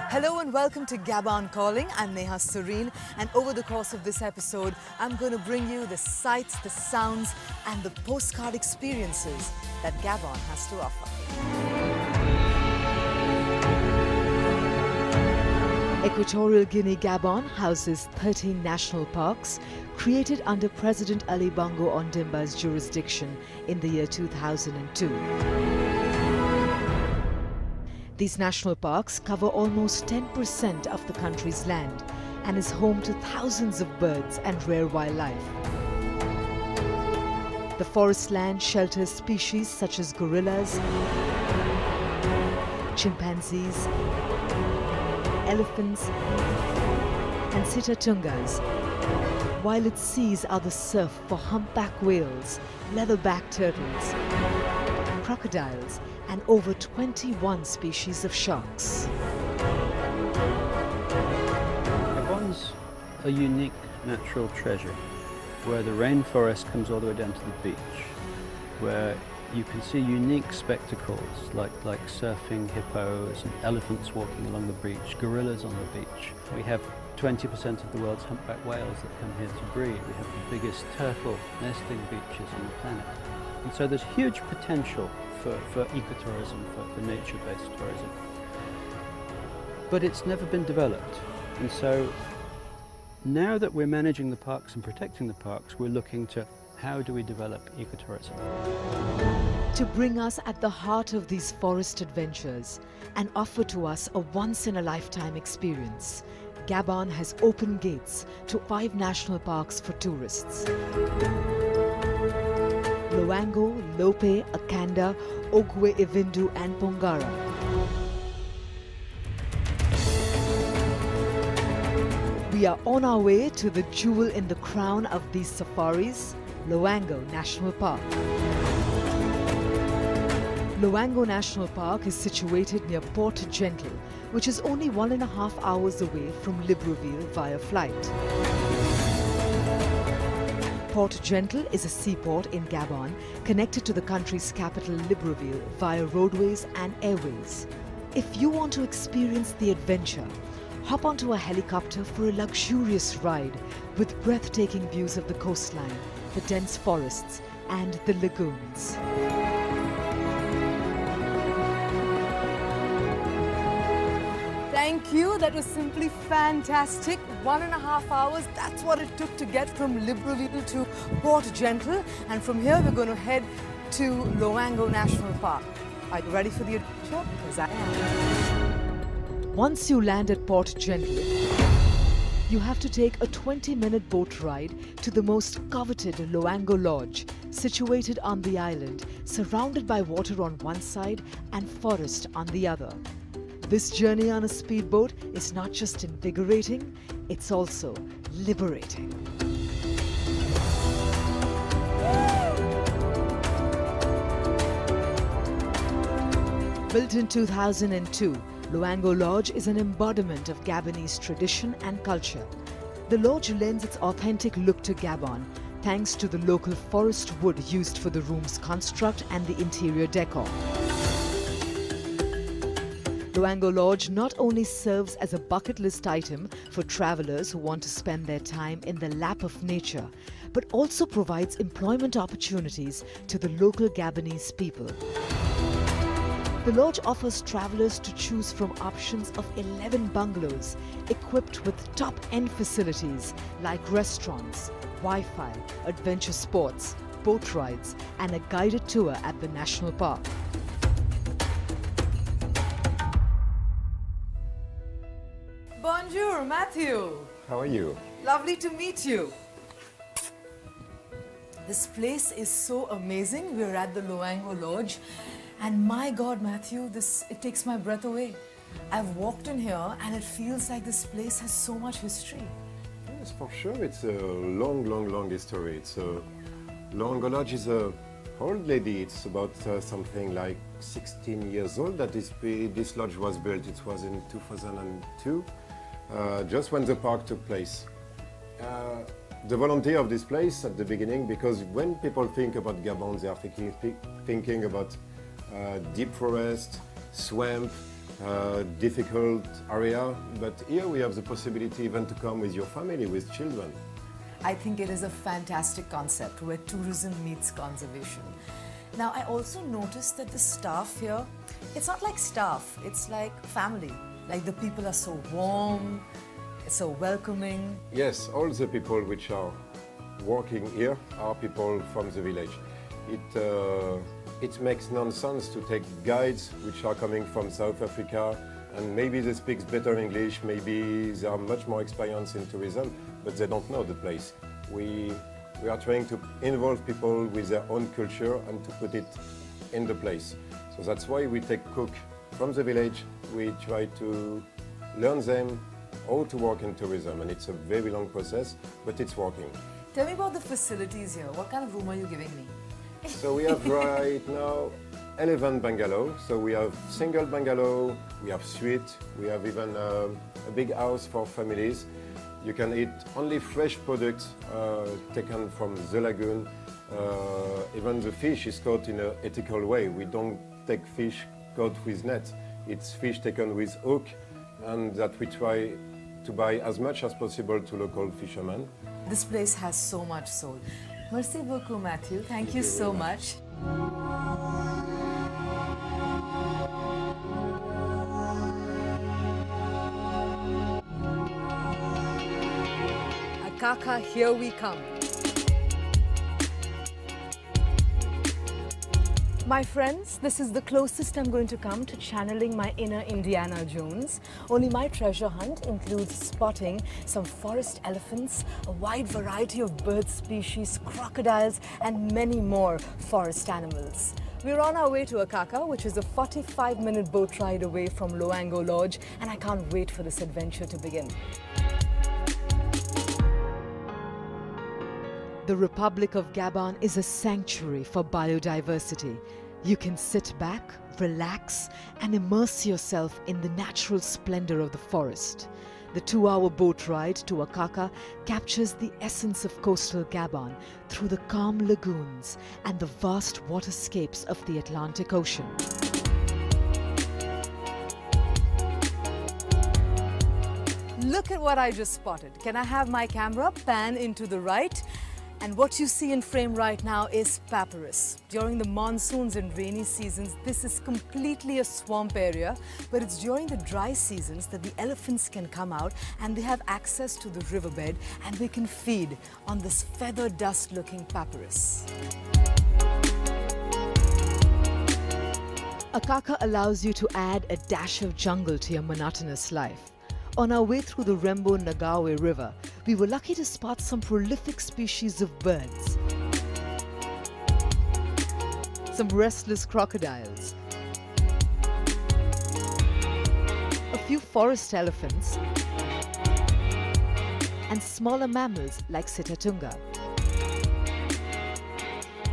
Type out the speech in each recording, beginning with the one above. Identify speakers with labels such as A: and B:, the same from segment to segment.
A: Hello and welcome to Gabon Calling. I'm Neha Serene, and over the course of this episode, I'm going to bring you the sights, the sounds and the postcard experiences that Gabon has to offer. Equatorial Guinea, Gabon houses 13 national parks created under President Ali Bongo Ondimba's jurisdiction in the year 2002. These national parks cover almost 10% of the country's land and is home to thousands of birds and rare wildlife. The forest land shelters species such as gorillas, chimpanzees, elephants and sitatungas, while its seas are the surf for humpback whales, leatherback turtles, crocodiles and over 21 species of sharks.
B: Gabon's a unique natural treasure where the rainforest comes all the way down to the beach, where you can see unique spectacles like surfing hippos and elephants walking along the beach, gorillas on the beach. We have 20% of the world's humpback whales that come here to breed. We have the biggest turtle nesting beaches on the planet. And so there's huge potential for ecotourism, for nature-based tourism. But it's never been developed. And so now that we're managing the parks and protecting the parks, we're looking to how do we develop ecotourism?
A: To bring us at the heart of these forest adventures and offer to us a once-in-a-lifetime experience, Gabon has opened gates to 5 national parks for tourists. Luongo, Lope, Akanda, Ogwe Ivindu and Pongara. We are on our way to the jewel in the crown of these safaris, Luongo National Park. Luongo National Park is situated near Port Gentil, which is only 1.5 hours away from Libreville via flight. Port Gentil is a seaport in Gabon connected to the country's capital Libreville via roadways and airways. If you want to experience the adventure, hop onto a helicopter for a luxurious ride with breathtaking views of the coastline, the dense forests and the lagoons. Thank you, that was simply fantastic. 1.5 hours, that's what it took to get from Libreville to Port Gentil. And from here we're going to head to Luongo National Park. Are you ready for the adventure? Because I am. Once you land at Port Gentil, you have to take a 20-minute boat ride to the most coveted Luongo Lodge, situated on the island, surrounded by water on one side and forest on the other. This journey on a speedboat is not just invigorating, it's also liberating. Built in 2002, Luongo Lodge is an embodiment of Gabonese tradition and culture. The lodge lends its authentic look to Gabon, thanks to the local forest wood used for the room's construct and the interior decor. Luongo Lodge not only serves as a bucket list item for travelers who want to spend their time in the lap of nature, but also provides employment opportunities to the local Gabonese people. The lodge offers travelers to choose from options of 11 bungalows equipped with top-end facilities like restaurants, Wi-Fi, adventure sports, boat rides and a guided tour at the national park. Bonjour, Matthew.
C: How are you?
A: Lovely to meet you. This place is so amazing. We're at the Luongo Lodge. And my God, Matthew, it takes my breath away. I've walked in here and it feels like this place has so much history.
C: Yes, for sure. It's a long history. Luongo Lodge is an old lady. It's about something like 16 years old that this lodge was built. It was in 2002. Just when the park took place. The volunteer of this place at the beginning, because when people think about Gabon, they are thinking about deep forest, swamp, difficult area, but here we have the possibility even to come with your family, with children.
A: I think it is a fantastic concept where tourism meets conservation. Now, I also noticed that the staff here, it's not like staff, it's like family. Like the people are so warm, so welcoming.
C: Yes, all the people which are working here are people from the village. It makes nonsense to take guides which are coming from South Africa, and maybe they speak better English, maybe they are much more experienced in tourism, but they don't know the place. We are trying to involve people with their own culture and to put it in the place. So that's why we take cook from the village. We try to learn them how to work in tourism, and it's a very long process, but it's working.
A: Tell me about the facilities here. What kind of room are you giving me?
C: So we have right now 11 bungalows. So we have single bungalow, we have suite, we have even a big house for families. You can eat only fresh products taken from the lagoon. Even the fish is caught in an ethical way. We don't take fish caught with net. It's fish taken with hook, and that we try to buy as much as possible to local fishermen.
A: This place has so much soul. Merci beaucoup, Matthew. Thank you so much. Akaka, here we come. My friends, this is the closest I'm going to come to channeling my inner Indiana Jones. Only my treasure hunt includes spotting some forest elephants, a wide variety of bird species, crocodiles, and many more forest animals. We're on our way to Akaka, which is a 45-minute boat ride away from Luongo Lodge, and I can't wait for this adventure to begin. The Republic of Gabon is a sanctuary for biodiversity. You can sit back, relax, and immerse yourself in the natural splendor of the forest. The 2-hour boat ride to Akaka captures the essence of coastal Gabon through the calm lagoons and the vast waterscapes of the Atlantic Ocean. Look at what I just spotted. Can I have my camera pan into the right? And what you see in frame right now is papyrus. During the monsoons and rainy seasons, this is completely a swamp area, but it's during the dry seasons that the elephants can come out and they have access to the riverbed and they can feed on this feather dust looking papyrus. Akaka allows you to add a dash of jungle to your monotonous life. On our way through the Rembo-Nagawe River, we were lucky to spot some prolific species of birds, some restless crocodiles, a few forest elephants, and smaller mammals like Sitatunga.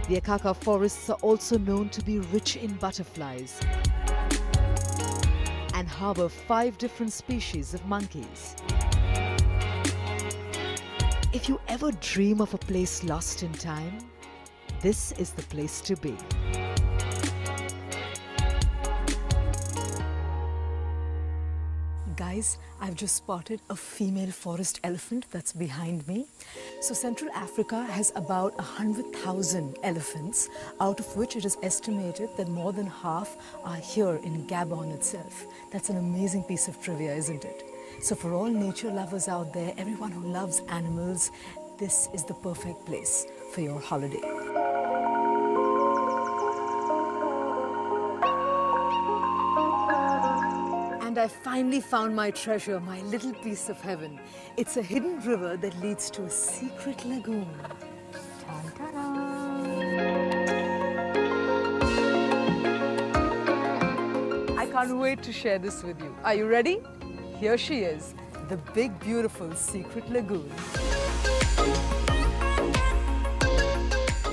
A: The Akaka forests are also known to be rich in butterflies and harbor 5 different species of monkeys. If you ever dream of a place lost in time, this is the place to be. Guys, I've just spotted a female forest elephant that's behind me. So Central Africa has about 100,000 elephants, out of which it is estimated that more than half are here in Gabon itself. That's an amazing piece of trivia, isn't it? So for all nature lovers out there, everyone who loves animals, this is the perfect place for your holiday. And I finally found my treasure, my little piece of heaven. It's a hidden river that leads to a secret lagoon. I can't wait to share this with you. Are you ready? Here she is, the big, beautiful secret lagoon.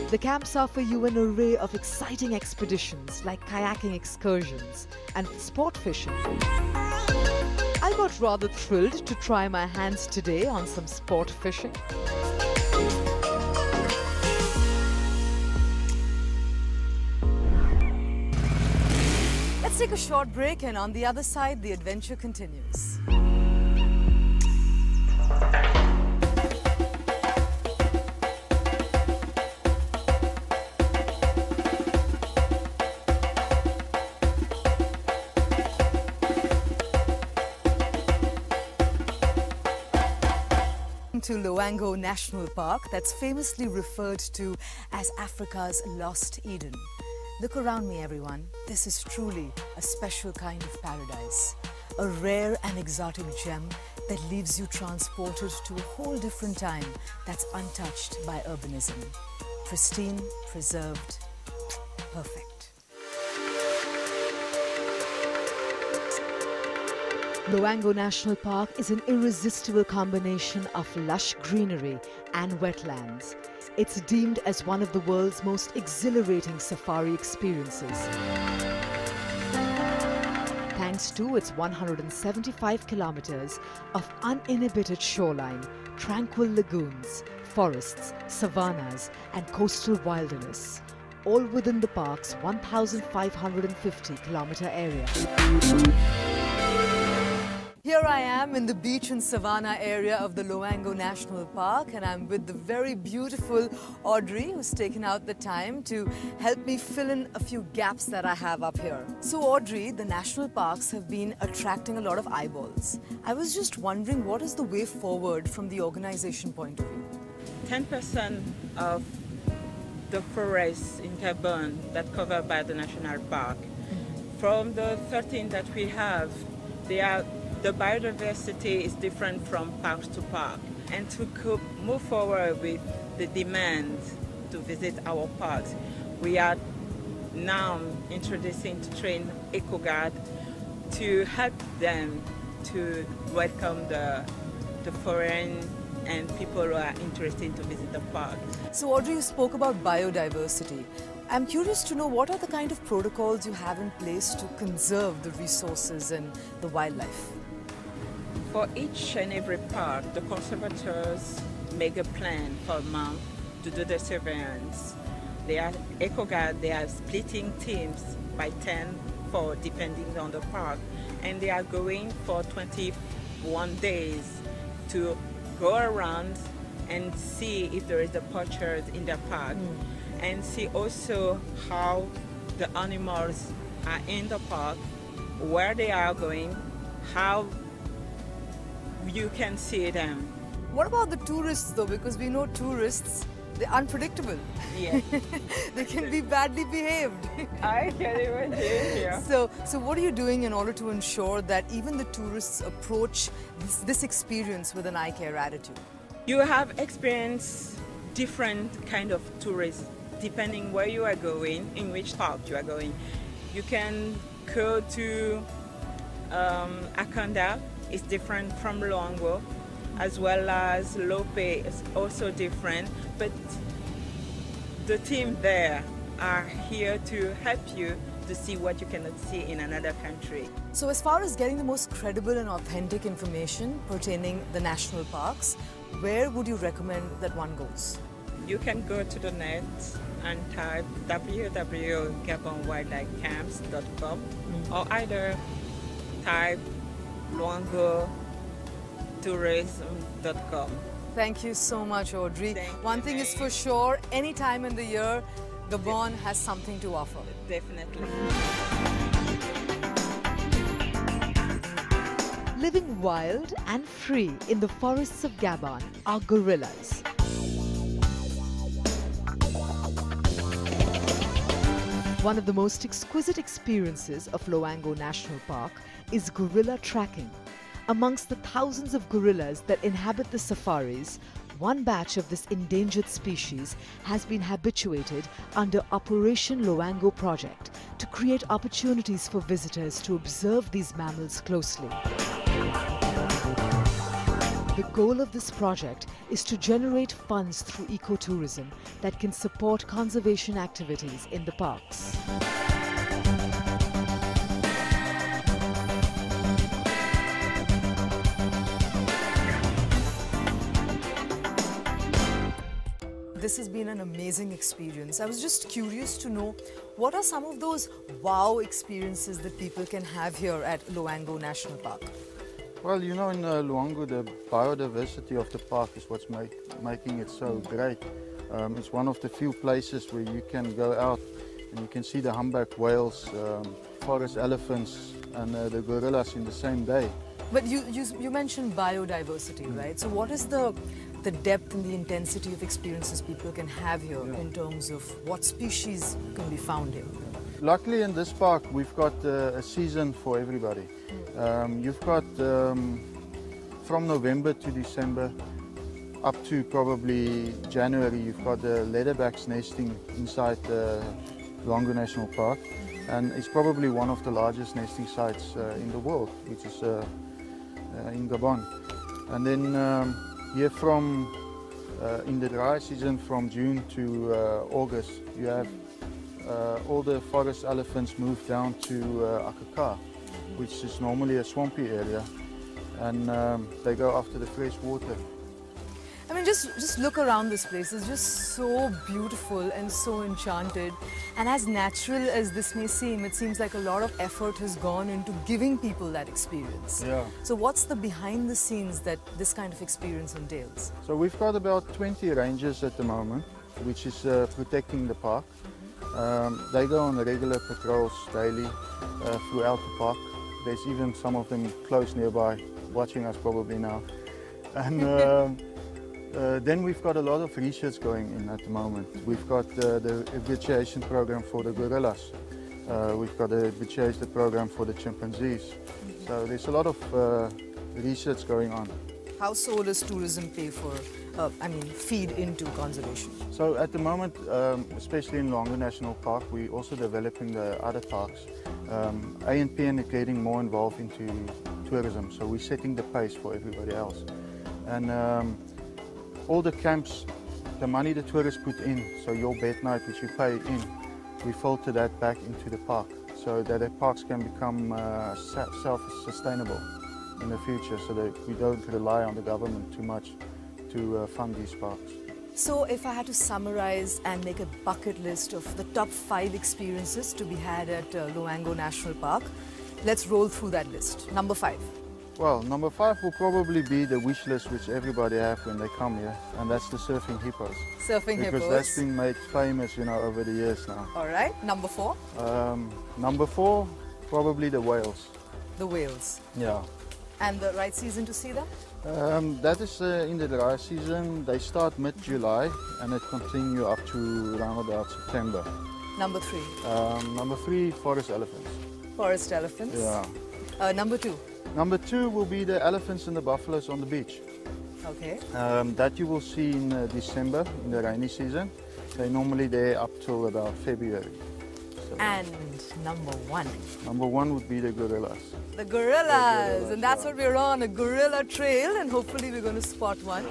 A: The camps offer you an array of exciting expeditions like kayaking excursions and sport fishing. I got rather thrilled to try my hands today on some sport fishing. Let's take a short break, and on the other side, the adventure continues. To Luongo National Park, that's famously referred to as Africa's Lost Eden. Look around me, everyone. This is truly a special kind of paradise. A rare and exotic gem that leaves you transported to a whole different time that's untouched by urbanism. Pristine, preserved, perfect. Luongo National Park is an irresistible combination of lush greenery and wetlands. It's deemed as one of the world's most exhilarating safari experiences. Thanks to its 175 kilometers of uninhibited shoreline, tranquil lagoons, forests, savannas, and coastal wilderness, all within the park's 1,550-kilometer area. Here I am in the beach and savanna area of the Luongo National Park, and I'm with the very beautiful Audrey, who's taken out the time to help me fill in a few gaps that I have up here. So Audrey, the national parks have been attracting a lot of eyeballs. I was just wondering, what is the way forward from the organization point of view?
D: 10% of the forests in Gabon that covered by the national park. From the 13 that we have, the biodiversity is different from park to park. And to move forward with the demand to visit our parks, we are now introducing to train eco guard to help them to welcome the foreign and people who are interested to visit the park.
A: So Audrey, you spoke about biodiversity. I'm curious to know, what are the kind of protocols you have in place to conserve the resources and the wildlife?
D: For each and every park, the conservators make a plan for a month to do the surveillance. They are eco-guard, they are splitting teams by 10 for depending on the park, and they are going for 21 days to go around and see if there is the poachers in the park, and see also how the animals are in the park, where they are going, how you can see them.
A: What about the tourists though? Because we know tourists, they're unpredictable.
D: Yeah.
A: They can be badly behaved.
D: I can imagine, yeah.
A: So what are you doing in order to ensure that even the tourists approach this experience with an eye care attitude?
D: You have experienced different kind of tourists depending where you are going, in which park you are going. You can go to Akaka, it's different from Luongo, as well as Lope is also different, but the team there are here to help you to see what you cannot see in another country.
A: So as far as getting the most credible and authentic information pertaining the national parks, where would you recommend that one goes?
D: You can go to the net and type www.gabonwildlifecamps.com or either type luongotourism.com.
A: Thank you so much, Audrey. One thing is for sure, any time in the year, Gabon has something to offer.
D: Definitely.
A: Living wild and free in the forests of Gabon are gorillas. One of the most exquisite experiences of Luongo National Park is gorilla tracking. Amongst the thousands of gorillas that inhabit the safaris, one batch of this endangered species has been habituated under Operation Luongo project to create opportunities for visitors to observe these mammals closely. The goal of this project is to generate funds through ecotourism that can support conservation activities in the parks. This this has been an amazing experience. I was just curious to know, what are some of those wow experiences that people can have here at Luongo National Park?
E: Well, you know, in Luongo, the biodiversity of the park is what's making it so great. It's one of the few places where you can go out and you can see the humpback whales, forest elephants and the gorillas in the same day.
A: But you mentioned biodiversity, right? So what is the depth and the intensity of experiences people can have here in terms of what species can be found here?
E: Luckily in this park we've got a season for everybody. You've got from November to December up to probably January, you've got the leatherbacks nesting inside Luongo National Park, and it's probably one of the largest nesting sites in the world, which is in Gabon. And then here from in the dry season from June to August, you have all the forest elephants move down to Akaka, which is normally a swampy area, and they go after the fresh water.
A: I mean, just look around this place. It's just so beautiful and so enchanted. And as natural as this may seem, it seems like a lot of effort has gone into giving people that experience.
E: Yeah.
A: So what's the behind the scenes that this kind of experience entails?
E: So we've got about 20 rangers at the moment, which is protecting the park. They go on regular patrols daily throughout the park. There's even some of them close nearby, watching us probably now. And then we've got a lot of research going in at the moment. We've got the habituation program for the gorillas. We've got a habituation program for the chimpanzees. So there's a lot of research going on.
A: How so does tourism pay for, feed into conservation?
E: So at the moment, especially in Luongo National Park, we're also developing the other parks. ANPN is getting more involved into tourism, so we're setting the pace for everybody else. And all the camps, the money the tourists put in, so your bed night which you pay in, we filter that back into the park so that the parks can become self-sustainable in the future, so that we don't rely on the government too much to fund these parks.
A: So if I had to summarize and make a bucket list of the top 5 experiences to be had at Luongo National Park, let's roll through that list. Number 5.
E: Well, number 5 will probably be the wish list which everybody have when they come here, and that's the surfing hippos.
A: Surfing hippos.
E: Because that's been made famous, you know, over the years now.
A: All right. Number 4.
E: Number 4, probably the whales.
A: The whales.
E: Yeah.
A: And the right season to see them?
E: That is in the dry season. They start mid-July and it continue up to around about September.
A: Number 3.
E: Number 3, forest elephants.
A: Forest elephants.
E: Yeah.
A: Number 2.
E: Number 2 will be the elephants and the buffaloes on the beach.
A: Okay.
E: That you will see in December, in the rainy season. They're normally there up till about February. So
A: and number 1.
E: Number 1 would be the gorillas.
A: The gorillas, and that's what we're on, a gorilla trail, and hopefully we're going to spot one.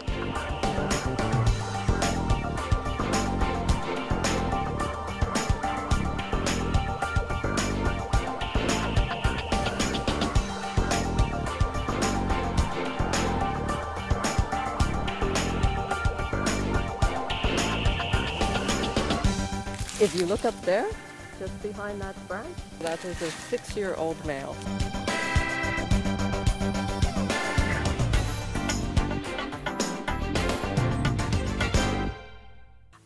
F: If you look up there, just behind that branch, that is a 6-year-old male.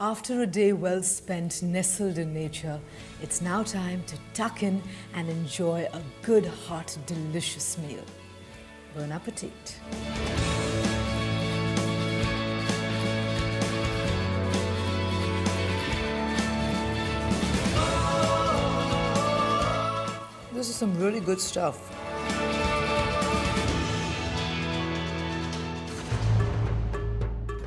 A: After a day well spent nestled in nature, it's now time to tuck in and enjoy a good, hot, delicious meal. Bon appetit. This is some really good stuff.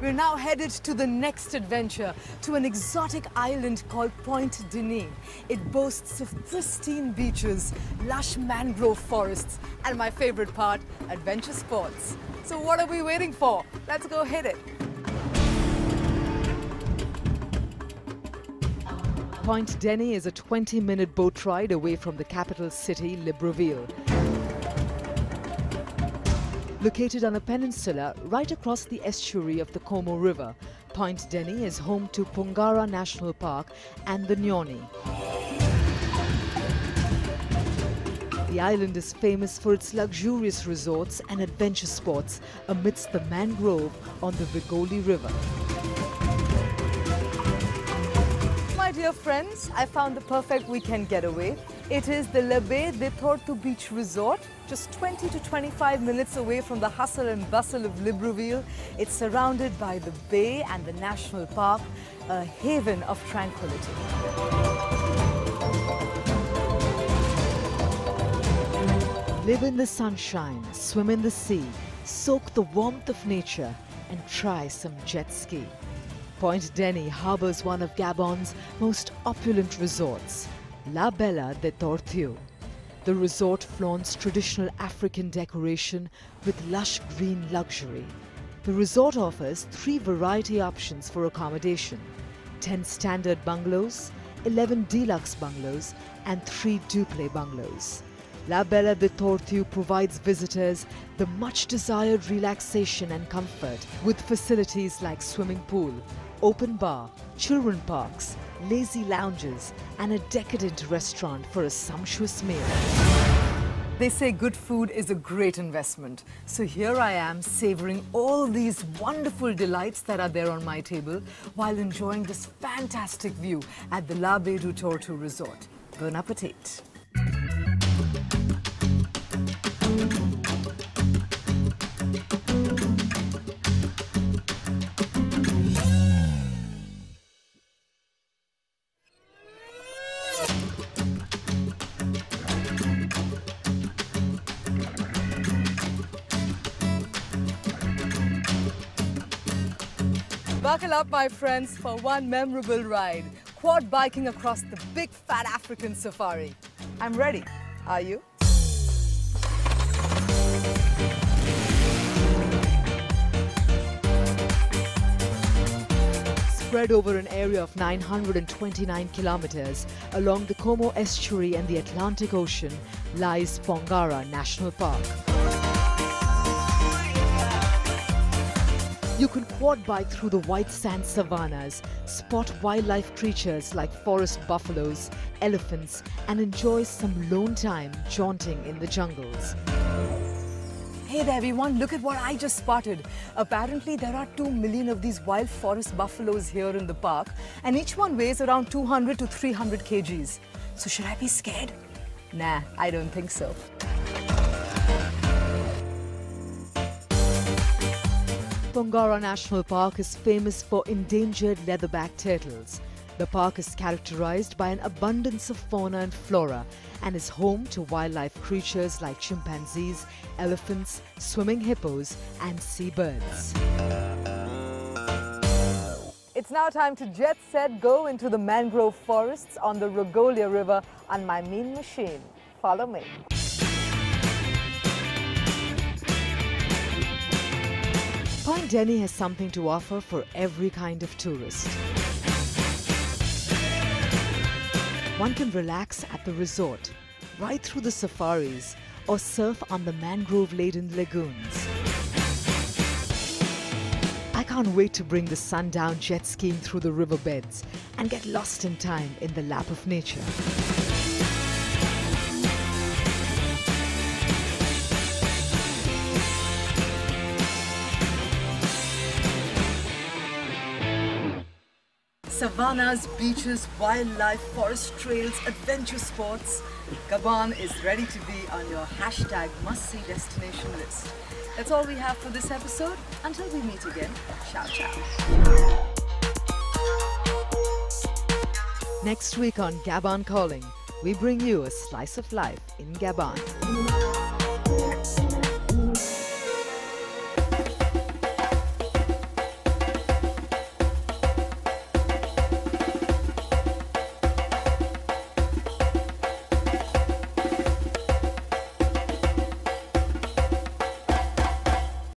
A: We're now headed to the next adventure, to an exotic island called Point Dineen. It boasts of pristine beaches, lush mangrove forests, and my favorite part, adventure sports. So what are we waiting for? Let's go hit it. Point Dineen is a 20-minute boat ride away from the capital city, Libreville. Located on a peninsula right across the estuary of the Como River, Point Denny is home to Pongara National Park and the Nyoni. The island is famous for its luxurious resorts and adventure sports amidst the mangrove on the Vigoli River. My dear friends, I found the perfect weekend getaway. It is the Labe de Tortu Beach Resort, just 20 to 25 minutes away from the hustle and bustle of Libreville. It's surrounded by the bay and the national park, a haven of tranquility. Live in the sunshine, swim in the sea, soak the warmth of nature and try some jet ski. Point Denny harbors one of Gabon's most opulent resorts, La Bella de Tortu. The resort flaunts traditional African decoration with lush green luxury. The resort offers 3 variety options for accommodation: 10 standard bungalows, 11 deluxe bungalows and 3 duple bungalows. La Bella de Tortu provides visitors the much desired relaxation and comfort with facilities like swimming pool, open bar, children parks, lazy lounges and a decadent restaurant for a sumptuous meal. They say good food is a great investment. So here I am savoring all these wonderful delights that are there on my table while enjoying this fantastic view at the La Bella de Tortu Resort. Bon appetit! Buckle up, my friends, for one memorable ride. Quad biking across the big fat African safari. I'm ready. Are you? Spread over an area of 929 kilometers along the Como Estuary and the Atlantic Ocean lies Pongara National Park. You can quad bike through the white sand savannas, spot wildlife creatures like forest buffaloes, elephants, and enjoy some lone time jaunting in the jungles. Hey there everyone, look at what I just spotted. Apparently there are 2 million of these wild forest buffaloes here in the park, and each one weighs around 200 to 300 kgs. So should I be scared? Nah, I don't think so. Pongara National Park is famous for endangered leatherback turtles. The park is characterized by an abundance of fauna and flora and is home to wildlife creatures like chimpanzees, elephants, swimming hippos and seabirds. It's now time to jet set go into the mangrove forests on the Regolia River on my mean machine. Follow me. Point Denny has something to offer for every kind of tourist. One can relax at the resort, ride through the safaris, or surf on the mangrove-laden lagoons. I can't wait to bring the sundown jet skiing through the riverbeds and get lost in time in the lap of nature. Savannas, beaches, wildlife, forest trails, adventure sports. Gabon is ready to be on your hashtag must-see destination list. That's all we have for this episode. Until we meet again, ciao ciao. Next week on Gabon Calling, we bring you a slice of life in Gabon.